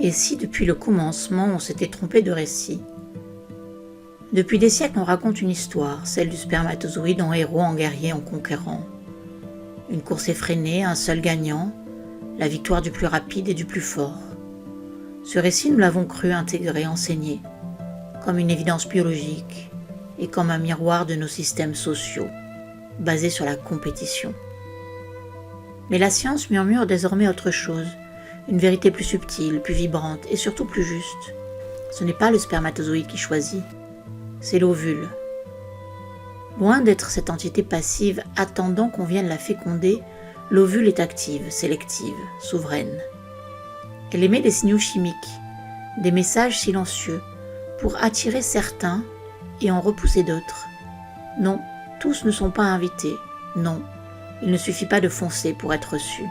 Et si depuis le commencement on s'était trompé de récit? Depuis des siècles on raconte une histoire, celle du spermatozoïde en héros, en guerrier, en conquérant. Une course effrénée, un seul gagnant, la victoire du plus rapide et du plus fort. Ce récit nous l'avons cru intégré, enseigné, comme une évidence biologique et comme un miroir de nos systèmes sociaux, basés sur la compétition. Mais la science murmure désormais autre chose, une vérité plus subtile, plus vibrante et surtout plus juste. Ce n'est pas le spermatozoïde qui choisit, c'est l'ovule. Loin d'être cette entité passive attendant qu'on vienne la féconder, l'ovule est active, sélective, souveraine. Elle émet des signaux chimiques, des messages silencieux, pour attirer certains et en repousser d'autres. Non, tous ne sont pas invités, non, il ne suffit pas de foncer pour être reçu.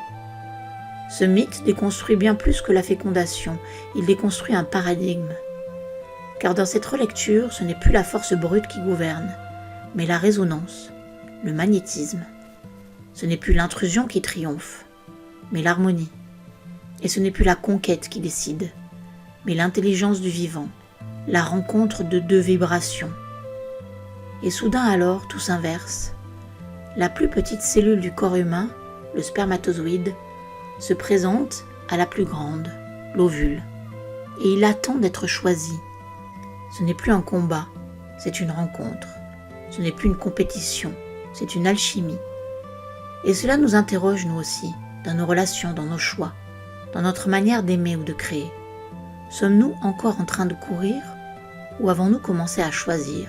Ce mythe déconstruit bien plus que la fécondation, il déconstruit un paradigme. Car dans cette relecture, ce n'est plus la force brute qui gouverne, mais la résonance, le magnétisme. Ce n'est plus l'intrusion qui triomphe, mais l'harmonie. Et ce n'est plus la conquête qui décide, mais l'intelligence du vivant, la rencontre de deux vibrations. Et soudain alors, tout s'inverse. La plus petite cellule du corps humain, le spermatozoïde, se présente à la plus grande, l'ovule, et il attend d'être choisi. Ce n'est plus un combat, c'est une rencontre. Ce n'est plus une compétition, c'est une alchimie. Et cela nous interroge nous aussi, dans nos relations, dans nos choix, dans notre manière d'aimer ou de créer. Sommes-nous encore en train de courir ou avons-nous commencé à choisir?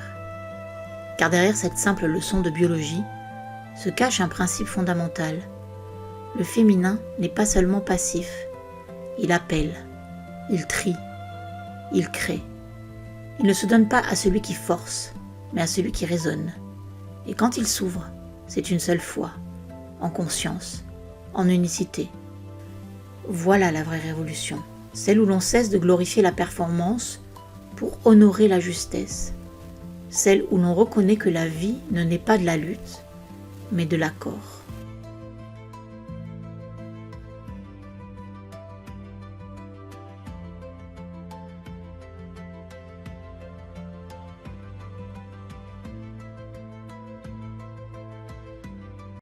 Car derrière cette simple leçon de biologie se cache un principe fondamental. Le féminin n'est pas seulement passif, il appelle, il trie, il crée. Il ne se donne pas à celui qui force, mais à celui qui raisonne. Et quand il s'ouvre, c'est une seule fois, en conscience, en unicité. Voilà la vraie révolution, celle où l'on cesse de glorifier la performance pour honorer la justesse, celle où l'on reconnaît que la vie ne naît pas de la lutte, mais de l'accord.